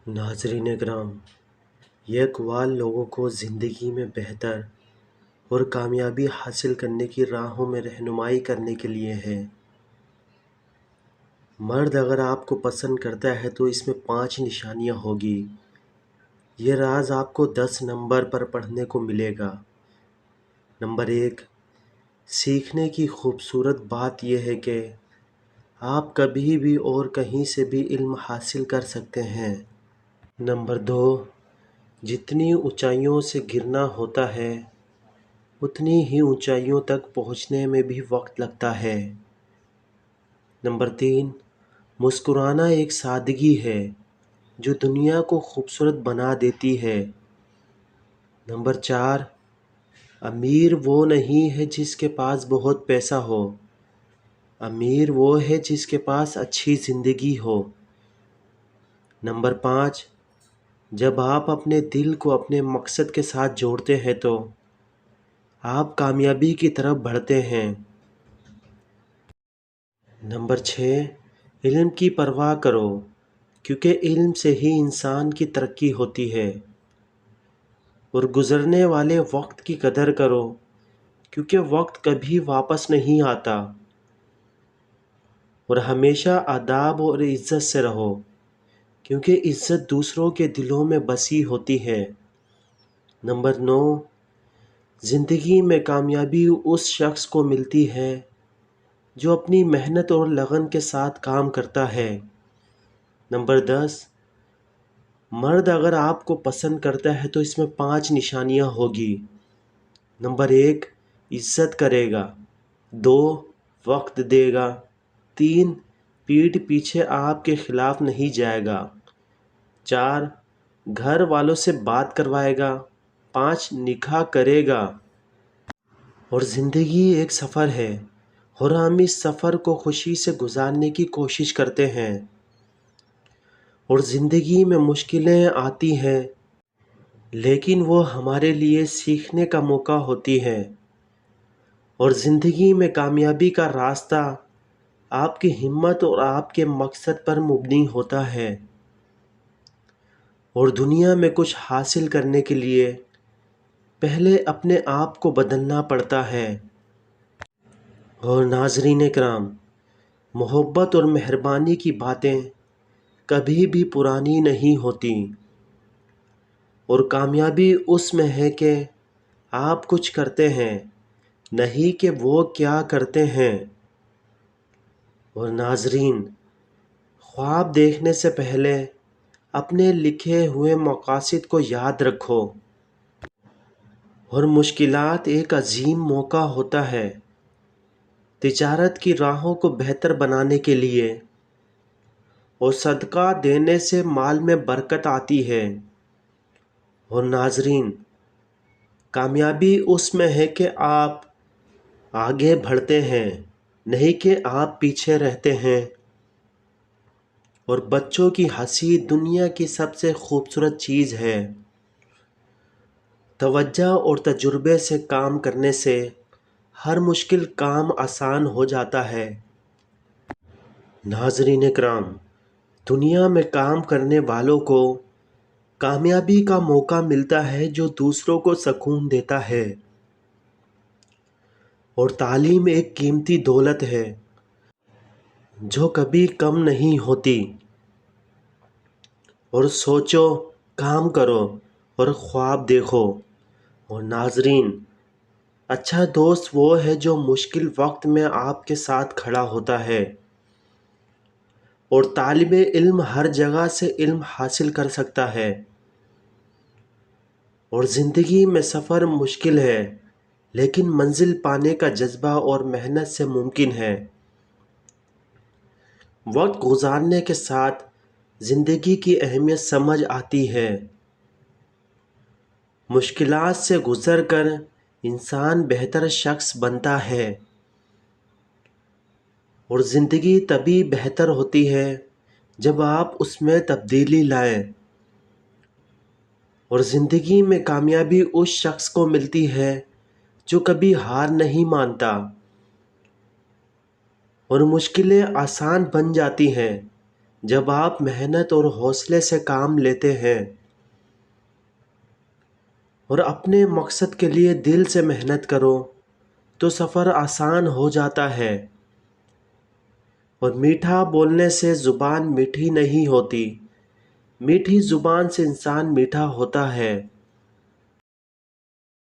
ناظرین کرام، یہ اقوال لوگوں کو زندگی میں بہتر اور کامیابی حاصل کرنے کی راہوں میں رہنمائی کرنے کے لیے ہے۔ مرد اگر آپ کو پسند کرتا ہے تو اس میں 5 نشانیاں ہوگی۔ یہ راز آپ کو 10 نمبر پر پڑھنے کو ملے گا۔ نمبر 1، سیکھنے کی خوبصورت بات یہ ہے کہ آپ کبھی بھی اور کہیں سے بھی علم حاصل کر سکتے ہیں۔ نمبر 2، جتنی اونچائیوں سے گرنا ہوتا ہے اتنی ہی اونچائیوں تک پہنچنے میں بھی وقت لگتا ہے۔ نمبر 3، مسکرانا ایک سادگی ہے جو دنیا کو خوبصورت بنا دیتی ہے۔ نمبر 4، امیر وہ نہیں ہے جس کے پاس بہت پیسہ ہو، امیر وہ ہے جس کے پاس اچھی زندگی ہو۔ نمبر 5، جب آپ اپنے دل کو اپنے مقصد کے ساتھ جوڑتے ہیں تو آپ کامیابی کی طرف بڑھتے ہیں۔ نمبر 6، علم کی پرواہ کرو کیونکہ علم سے ہی انسان کی ترقی ہوتی ہے، اور گزرنے والے وقت کی قدر کرو کیونکہ وقت کبھی واپس نہیں آتا، اور ہمیشہ آداب اور عزت سے رہو کیونکہ عزت دوسروں کے دلوں میں بسی ہوتی ہے۔ نمبر 9، زندگی میں کامیابی اس شخص کو ملتی ہے جو اپنی محنت اور لگن کے ساتھ کام کرتا ہے۔ نمبر 10، مرد اگر آپ کو پسند کرتا ہے تو اس میں 5 نشانیاں ہوگی۔ نمبر 1، عزت کرے گا۔ 2، وقت دے گا۔ 3، پیٹھ پیچھے آپ کے خلاف نہیں جائے گا۔ 4، گھر والوں سے بات کروائے گا۔ 5، نکاح کرے گا۔ اور زندگی ایک سفر ہے اور ہم اس سفر کو خوشی سے گزارنے کی کوشش کرتے ہیں، اور زندگی میں مشکلیں آتی ہیں لیکن وہ ہمارے لیے سیکھنے کا موقع ہوتی ہیں، اور زندگی میں کامیابی کا راستہ آپ کی ہمت اور آپ کے مقصد پر مبنی ہوتا ہے۔ اور دنیا میں کچھ حاصل کرنے کے لیے پہلے اپنے آپ کو بدلنا پڑتا ہے۔ اور ناظرین کرام، محبت اور مہربانی کی باتیں کبھی بھی پرانی نہیں ہوتی، اور کامیابی اس میں ہے کہ آپ کچھ کرتے ہیں، نہیں کہ وہ کیا کرتے ہیں۔ اور ناظرین، خواب دیکھنے سے پہلے اپنے لکھے ہوئے مقاصد کو یاد رکھو، اور مشکلات ایک عظیم موقع ہوتا ہے تجارت کی راہوں کو بہتر بنانے کے لیے، اور صدقہ دینے سے مال میں برکت آتی ہے۔ اور ناظرین، کامیابی اس میں ہے کہ آپ آگے بڑھتے ہیں، نہیں کہ آپ پیچھے رہتے ہیں۔ اور بچوں کی ہنسی دنیا کی سب سے خوبصورت چیز ہے۔ توجہ اور تجربے سے کام کرنے سے ہر مشکل کام آسان ہو جاتا ہے۔ ناظرین کرام، دنیا میں کام کرنے والوں کو کامیابی کا موقع ملتا ہے جو دوسروں کو سکون دیتا ہے، اور تعلیم ایک قیمتی دولت ہے جو کبھی کم نہیں ہوتی۔ اور سوچو، کام کرو اور خواب دیکھو۔ اور ناظرین، اچھا دوست وہ ہے جو مشکل وقت میں آپ کے ساتھ کھڑا ہوتا ہے، اور طالب علم ہر جگہ سے علم حاصل کر سکتا ہے۔ اور زندگی میں سفر مشکل ہے لیکن منزل پانے کا جذبہ اور محنت سے ممکن ہے۔ وقت گزارنے کے ساتھ زندگی کی اہمیت سمجھ آتی ہے۔ مشکلات سے گزر کر انسان بہتر شخص بنتا ہے، اور زندگی تبھی بہتر ہوتی ہے جب آپ اس میں تبدیلی لائیں۔ اور زندگی میں کامیابی اس شخص کو ملتی ہے جو کبھی ہار نہیں مانتا، اور مشکلیں آسان بن جاتی ہیں جب آپ محنت اور حوصلے سے کام لیتے ہیں اور اپنے مقصد کے لیے دل سے محنت کرو تو سفر آسان ہو جاتا ہے۔ اور میٹھا بولنے سے زبان میٹھی نہیں ہوتی، میٹھی زبان سے انسان میٹھا ہوتا ہے۔